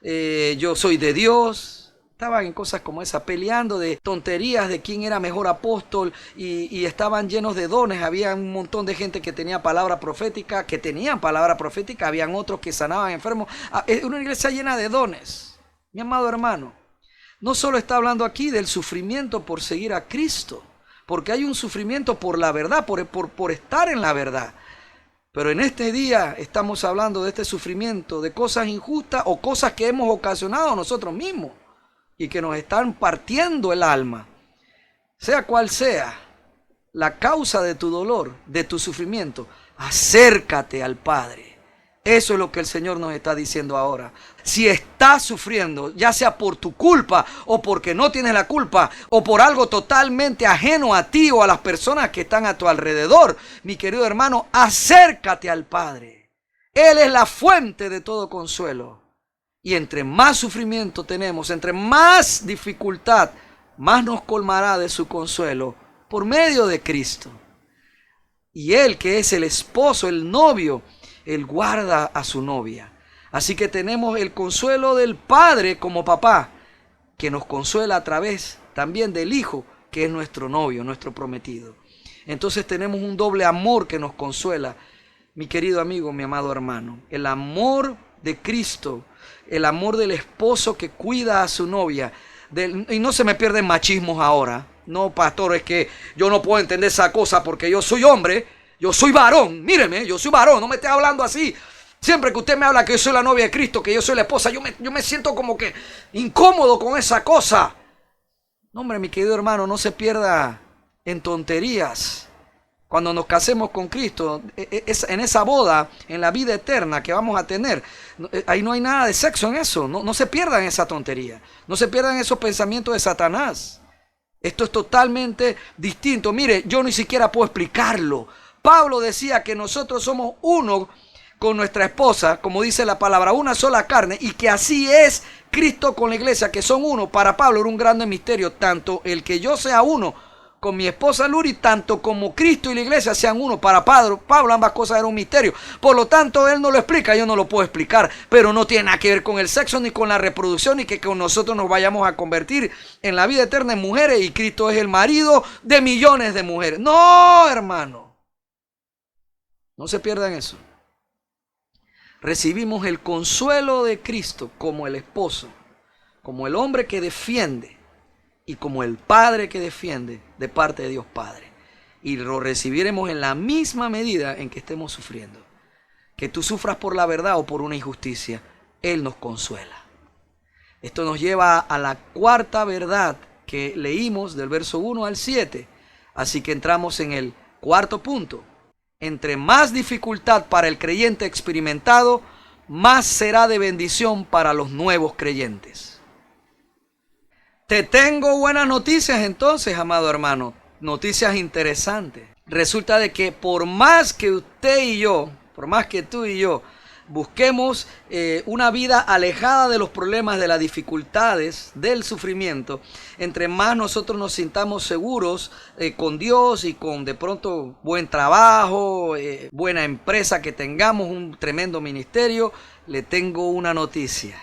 yo soy de Dios. Estaban en cosas como esa, peleando de tonterías de quién era mejor apóstol y estaban llenos de dones. Había un montón de gente que tenía palabra profética, que tenían palabra profética. Habían otros que sanaban enfermos. Es una iglesia llena de dones. Mi amado hermano, no solo está hablando aquí del sufrimiento por seguir a Cristo, porque hay un sufrimiento por la verdad, por estar en la verdad. Pero en este día estamos hablando de este sufrimiento, de cosas injustas o cosas que hemos ocasionado nosotros mismos y que nos están partiendo el alma. Sea cual sea la causa de tu dolor, de tu sufrimiento, acércate al Padre. Eso es lo que el Señor nos está diciendo ahora. Si estás sufriendo, ya sea por tu culpa o porque no tienes la culpa o por algo totalmente ajeno a ti o a las personas que están a tu alrededor, mi querido hermano, acércate al Padre. Él es la fuente de todo consuelo. Y entre más sufrimiento tenemos, entre más dificultad, más nos colmará de su consuelo por medio de Cristo. Y Él, que es el esposo, el novio, Él guarda a su novia. Así que tenemos el consuelo del Padre como papá, que nos consuela a través también del Hijo, que es nuestro novio, nuestro prometido. Entonces tenemos un doble amor que nos consuela, mi querido amigo, mi amado hermano. El amor de Cristo, el amor del esposo que cuida a su novia. Y no se me pierden machismos ahora. No, pastor, es que yo no puedo entender esa cosa porque yo soy hombre. Yo soy varón, míreme, yo soy varón, no me esté hablando así. Siempre que usted me habla que yo soy la novia de Cristo, que yo soy la esposa, yo me siento como que incómodo con esa cosa. No, hombre, mi querido hermano, no se pierda en tonterías. Cuando nos casemos con Cristo, en esa boda, en la vida eterna que vamos a tener, ahí no hay nada de sexo en eso. No se pierdan esa tontería. No se pierdan esos pensamientos de Satanás. Esto es totalmente distinto. Mire, yo ni siquiera puedo explicarlo. Pablo decía que nosotros somos uno con nuestra esposa, como dice la palabra, una sola carne, y que así es Cristo con la iglesia, que son uno. Para Pablo era un grande misterio, tanto el que yo sea uno con mi esposa Luri, tanto como Cristo y la iglesia sean uno. Para Pablo ambas cosas eran un misterio. Por lo tanto, él no lo explica, yo no lo puedo explicar, pero no tiene nada que ver con el sexo, ni con la reproducción, ni que con nosotros nos vayamos a convertir en la vida eterna en mujeres, y Cristo es el marido de millones de mujeres. No, hermano. No se pierdan eso. Recibimos el consuelo de Cristo como el esposo, como el hombre que defiende y como el padre que defiende de parte de Dios Padre. Y lo recibiremos en la misma medida en que estemos sufriendo. Que tú sufras por la verdad o por una injusticia, Él nos consuela. Esto nos lleva a la cuarta verdad que leímos del verso 1 al 7. Así que entramos en el cuarto punto. Entre más dificultad para el creyente experimentado, más será de bendición para los nuevos creyentes. Te tengo buenas noticias entonces, amado hermano. Noticias interesantes. Resulta de que por más que usted y yo, por más que tú y yo, busquemos una vida alejada de los problemas, de las dificultades, del sufrimiento. Entre más nosotros nos sintamos seguros con Dios y con de pronto buen trabajo, buena empresa que tengamos, un tremendo ministerio, le tengo una noticia.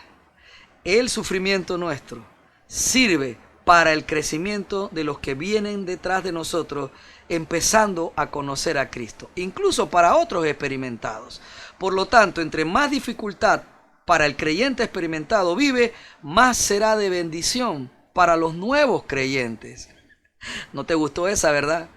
El sufrimiento nuestro sirve para el crecimiento de los que vienen detrás de nosotros, empezando a conocer a Cristo, incluso para otros experimentados. Por lo tanto, entre más dificultad para el creyente experimentado vive, más será de bendición para los nuevos creyentes. ¿No te gustó esa, verdad?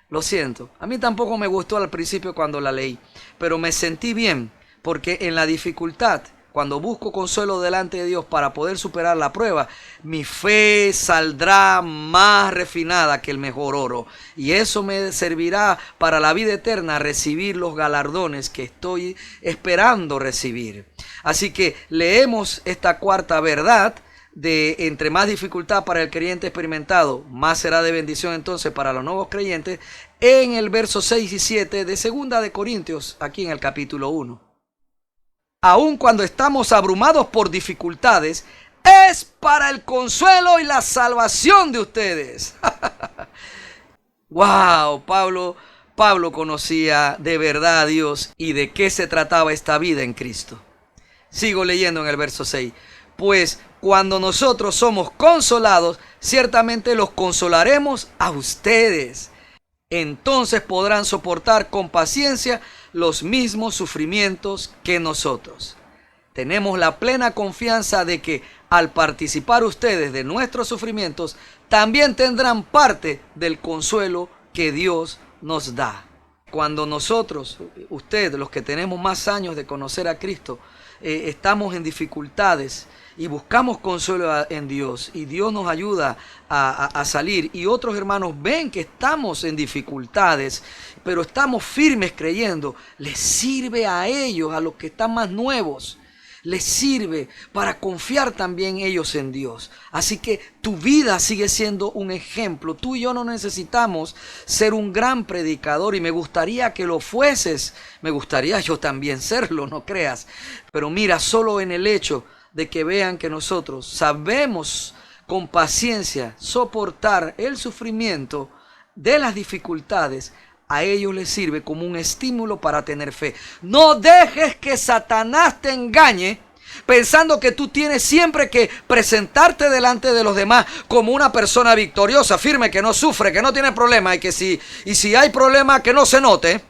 Lo siento. A mí tampoco me gustó al principio cuando la leí, pero me sentí bien, porque en la dificultad, cuando busco consuelo delante de Dios para poder superar la prueba, mi fe saldrá más refinada que el mejor oro. Y eso me servirá para la vida eterna, recibir los galardones que estoy esperando recibir. Así que leemos esta cuarta verdad de entre más dificultad para el creyente experimentado, más será de bendición entonces para los nuevos creyentes, en el verso 6 y 7 de 2 de Corintios, aquí en el capítulo 1. Aun cuando estamos abrumados por dificultades, es para el consuelo y la salvación de ustedes. ¡Wow! Pablo conocía de verdad a Dios y de qué se trataba esta vida en Cristo. Sigo leyendo en el verso 6. Pues cuando nosotros somos consolados, ciertamente los consolaremos a ustedes. Entonces podrán soportar con paciencia los mismos sufrimientos que nosotros. Tenemos la plena confianza de que al participar ustedes de nuestros sufrimientos, también tendrán parte del consuelo que Dios nos da. Cuando nosotros, ustedes, los que tenemos más años de conocer a Cristo, estamos en dificultades y buscamos consuelo en Dios y Dios nos ayuda a salir, y otros hermanos ven que estamos en dificultades pero estamos firmes creyendo, les sirve a ellos, a los que están más nuevos, les sirve para confiar también ellos en Dios. Así que tu vida sigue siendo un ejemplo. Tú y yo no necesitamos ser un gran predicador, y me gustaría que lo fueses, me gustaría yo también serlo, no creas, pero mira, solo en el hecho de que vean que nosotros sabemos con paciencia soportar el sufrimiento de las dificultades, a ellos les sirve como un estímulo para tener fe. No dejes que Satanás te engañe pensando que tú tienes siempre que presentarte delante de los demás como una persona victoriosa, firme, que no sufre, que no tiene problema, y si hay problema que no se note,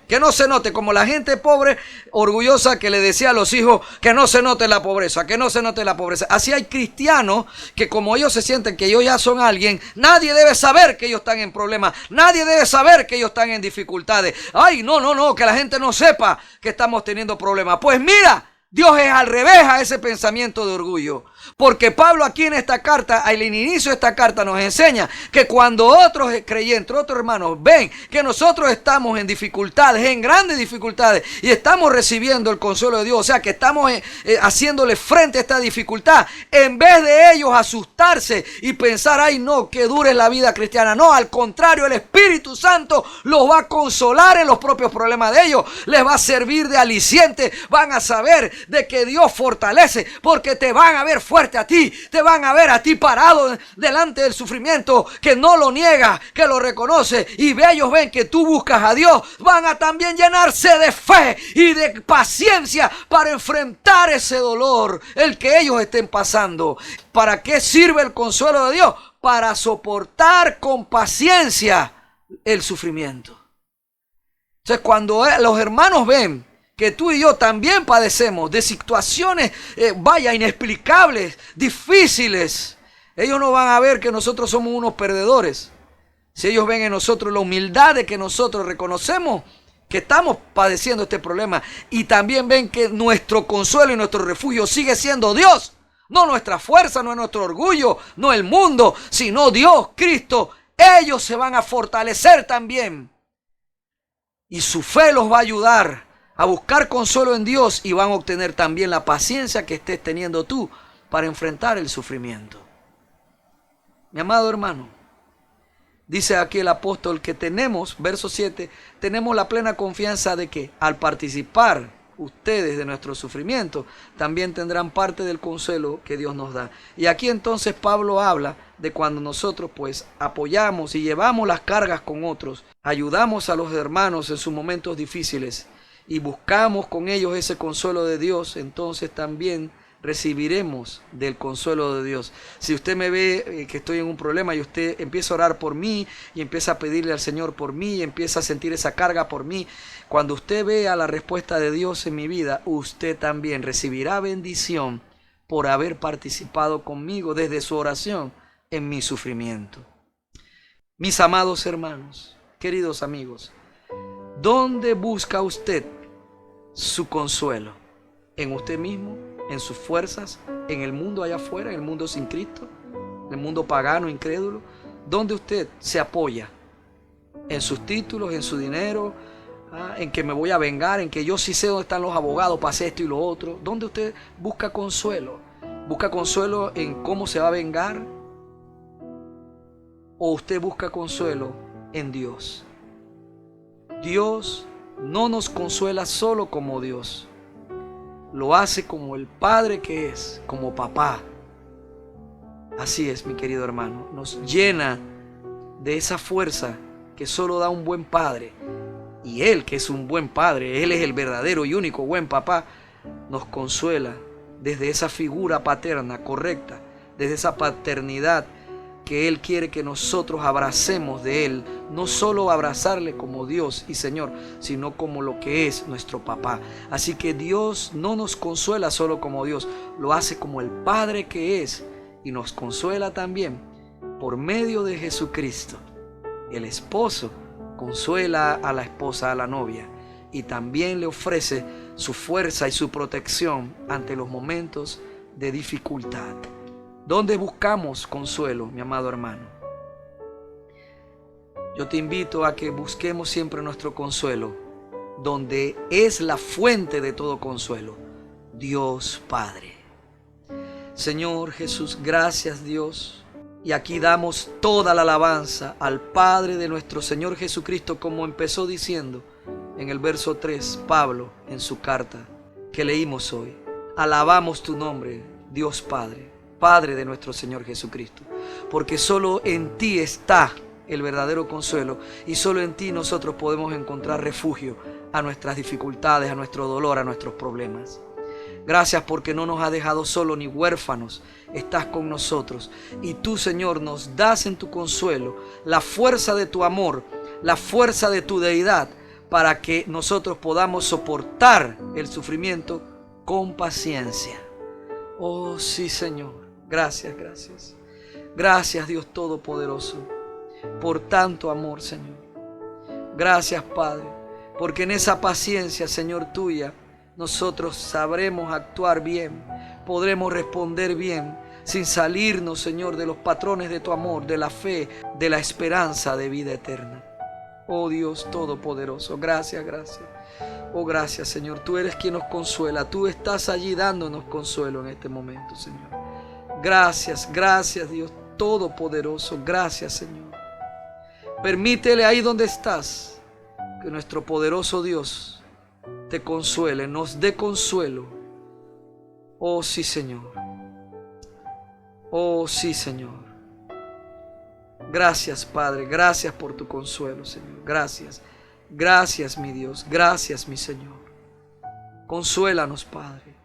como la gente pobre, orgullosa, que le decía a los hijos que no se note la pobreza, que no se note la pobreza. Así hay cristianos que, como ellos se sienten que ellos ya son alguien, nadie debe saber que ellos están en problemas, nadie debe saber que ellos están en dificultades. Ay, no, que la gente no sepa que estamos teniendo problemas. Pues mira, Dios es al revés a ese pensamiento de orgullo. Porque Pablo aquí en esta carta, al inicio de esta carta, nos enseña que cuando otros creyentes, otros hermanos ven que nosotros estamos en dificultades, en grandes dificultades, y estamos recibiendo el consuelo de Dios, o sea que estamos haciéndole frente a esta dificultad, en vez de ellos asustarse y pensar, ay no, que dura es la vida cristiana, no, al contrario, el Espíritu Santo los va a consolar en los propios problemas de ellos, les va a servir de aliciente, van a saber de que Dios fortalece, porque te van a ver fuerte a ti, te van a ver a ti parado delante del sufrimiento, que no lo niega, que lo reconoce, y ellos ven que tú buscas a Dios, van a también llenarse de fe y de paciencia para enfrentar ese dolor, el que ellos estén pasando. ¿Para qué sirve el consuelo de Dios? Para soportar con paciencia el sufrimiento. Entonces, cuando los hermanos ven que tú y yo también padecemos de situaciones, inexplicables, difíciles, ellos no van a ver que nosotros somos unos perdedores. Si ellos ven en nosotros la humildad de que nosotros reconocemos que estamos padeciendo este problema, y también ven que nuestro consuelo y nuestro refugio sigue siendo Dios, no nuestra fuerza, no es nuestro orgullo, no el mundo, sino Dios, Cristo, ellos se van a fortalecer también. Y su fe los va a ayudar a buscar consuelo en Dios, y van a obtener también la paciencia que estés teniendo tú para enfrentar el sufrimiento. Mi amado hermano, dice aquí el apóstol que tenemos, verso 7, tenemos la plena confianza de que al participar ustedes de nuestro sufrimiento, también tendrán parte del consuelo que Dios nos da. Y aquí entonces Pablo habla de cuando nosotros pues apoyamos y llevamos las cargas con otros, ayudamos a los hermanos en sus momentos difíciles y buscamos con ellos ese consuelo de Dios, entonces también recibiremos del consuelo de Dios. Si usted me ve que estoy en un problema y usted empieza a orar por mí y empieza a pedirle al Señor por mí y empieza a sentir esa carga por mí, cuando usted vea la respuesta de Dios en mi vida, usted también recibirá bendición por haber participado conmigo desde su oración en mi sufrimiento. Mis amados hermanos, queridos amigos, ¿dónde busca usted su consuelo? ¿En usted mismo? ¿En sus fuerzas? ¿En el mundo allá afuera? ¿En el mundo sin Cristo? ¿En el mundo pagano, incrédulo? ¿Dónde usted se apoya? ¿En sus títulos? ¿En su dinero? ¿En que me voy a vengar? ¿En que yo sí sé dónde están los abogados para hacer esto y lo otro? ¿Dónde usted busca consuelo? ¿Busca consuelo en cómo se va a vengar? ¿O usted busca consuelo en Dios? Dios no nos consuela solo como Dios. Lo hace como el Padre que es, como papá. Así es, mi querido hermano. Nos llena de esa fuerza que solo da un buen Padre. Y Él, que es un buen Padre, Él es el verdadero y único buen papá, nos consuela desde esa figura paterna correcta, desde esa paternidad que Él quiere que nosotros abracemos de Él, no solo abrazarle como Dios y Señor, sino como lo que es nuestro papá. Así que Dios no nos consuela solo como Dios, lo hace como el Padre que es y nos consuela también por medio de Jesucristo. El esposo consuela a la esposa, a la novia, y también le ofrece su fuerza y su protección ante los momentos de dificultad. ¿Dónde buscamos consuelo, mi amado hermano? Yo te invito a que busquemos siempre nuestro consuelo, donde es la fuente de todo consuelo, Dios Padre. Señor Jesús, gracias Dios. Y aquí damos toda la alabanza al Padre de nuestro Señor Jesucristo, como empezó diciendo en el verso 3, Pablo, en su carta que leímos hoy. Alabamos tu nombre, Dios Padre. Padre de nuestro Señor Jesucristo, porque solo en ti está el verdadero consuelo y solo en ti nosotros podemos encontrar refugio a nuestras dificultades, a nuestro dolor, a nuestros problemas. Gracias porque no nos has dejado solos ni huérfanos, estás con nosotros y tú, Señor, nos das en tu consuelo la fuerza de tu amor, la fuerza de tu deidad, para que nosotros podamos soportar el sufrimiento con paciencia. Oh sí, Señor. Gracias, gracias. Gracias, Dios Todopoderoso, por tanto amor, Señor. Gracias, Padre, porque en esa paciencia, Señor, tuya, nosotros sabremos actuar bien, podremos responder bien, sin salirnos, Señor, de los patrones de tu amor, de la fe, de la esperanza de vida eterna. Oh Dios Todopoderoso, gracias, gracias. Oh, gracias, Señor. Tú eres quien nos consuela. Tú estás allí dándonos consuelo en este momento, Señor. Gracias, gracias, Dios Todopoderoso. Gracias, Señor. Permítele ahí donde estás que nuestro poderoso Dios te consuele, nos dé consuelo. Oh, sí, Señor. Oh, sí, Señor. Gracias, Padre. Gracias por tu consuelo, Señor. Gracias. Gracias, mi Dios. Gracias, mi Señor. Consuélanos, Padre.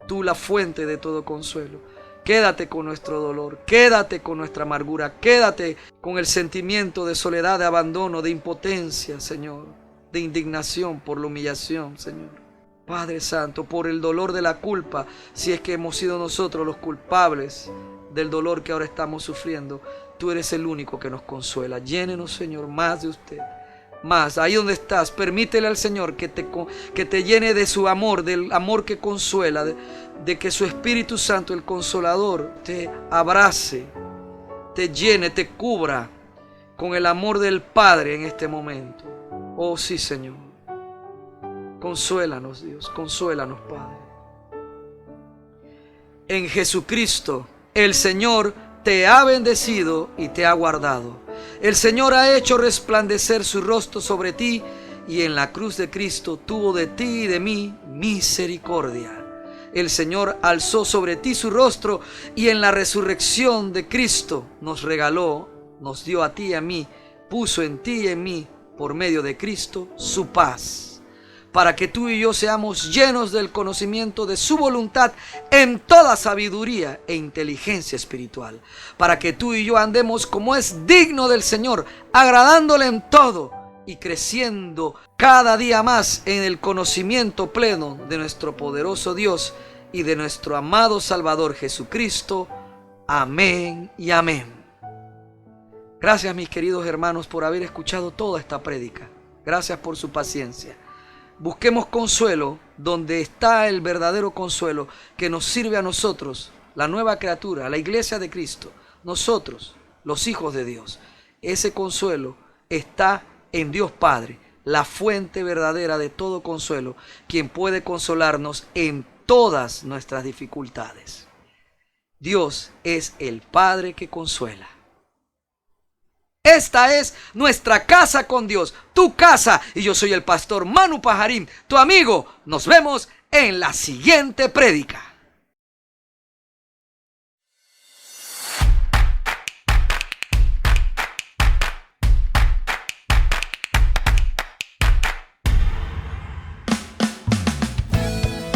Tú, la fuente de todo consuelo. Quédate con nuestro dolor, quédate con nuestra amargura, quédate con el sentimiento de soledad, de abandono, de impotencia, Señor, de indignación por la humillación, Señor. Padre Santo, por el dolor de la culpa, si es que hemos sido nosotros los culpables del dolor que ahora estamos sufriendo, tú eres el único que nos consuela. Llénenos, Señor, más de usted. Más, ahí donde estás, permítele al Señor que te llene de su amor, del amor que consuela, de que su Espíritu Santo, el Consolador, te abrace, te llene, te cubra con el amor del Padre en este momento. Oh sí, Señor. Consuélanos, Dios, consuélanos, Padre. En Jesucristo, el Señor te ha bendecido y te ha guardado. El Señor ha hecho resplandecer su rostro sobre ti y en la cruz de Cristo tuvo de ti y de mí misericordia. El Señor alzó sobre ti su rostro y en la resurrección de Cristo nos regaló, nos dio a ti y a mí, puso en ti y en mí, por medio de Cristo, su paz, para que tú y yo seamos llenos del conocimiento de su voluntad en toda sabiduría e inteligencia espiritual, para que tú y yo andemos como es digno del Señor, agradándole en todo y creciendo cada día más en el conocimiento pleno de nuestro poderoso Dios y de nuestro amado Salvador Jesucristo. Amén y amén. Gracias, mis queridos hermanos, por haber escuchado toda esta prédica. Gracias por su paciencia. Busquemos consuelo donde está el verdadero consuelo que nos sirve a nosotros, la nueva criatura, la iglesia de Cristo, nosotros, los hijos de Dios. Ese consuelo está en Dios Padre, la fuente verdadera de todo consuelo, quien puede consolarnos en todas nuestras dificultades. Dios es el Padre que consuela. Esta es nuestra casa con Dios, tu casa, y yo soy el pastor Manu Pajarín, tu amigo. Nos vemos en la siguiente prédica.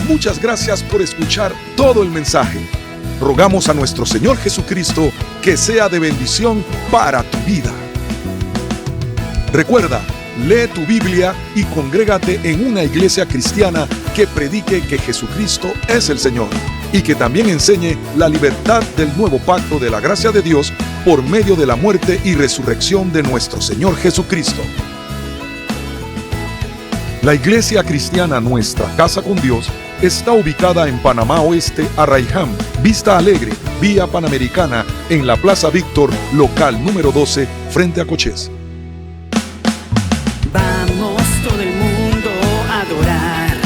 Muchas gracias por escuchar todo el mensaje. Rogamos a nuestro Señor Jesucristo que sea de bendición para tu vida. Recuerda, lee tu Biblia y congrégate en una iglesia cristiana que predique que Jesucristo es el Señor y que también enseñe la libertad del nuevo pacto de la gracia de Dios por medio de la muerte y resurrección de nuestro Señor Jesucristo. La iglesia cristiana Nuestra Casa con Dios está ubicada en Panamá Oeste, Arraiján, Vista Alegre, Vía Panamericana, en la Plaza Víctor, local número 12, frente a Cochés. Vamos todo el mundo a adorar,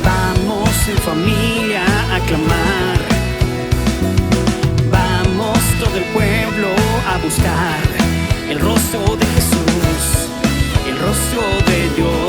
vamos en familia a clamar, vamos todo el pueblo a buscar el rostro de Jesús, el rostro de Dios.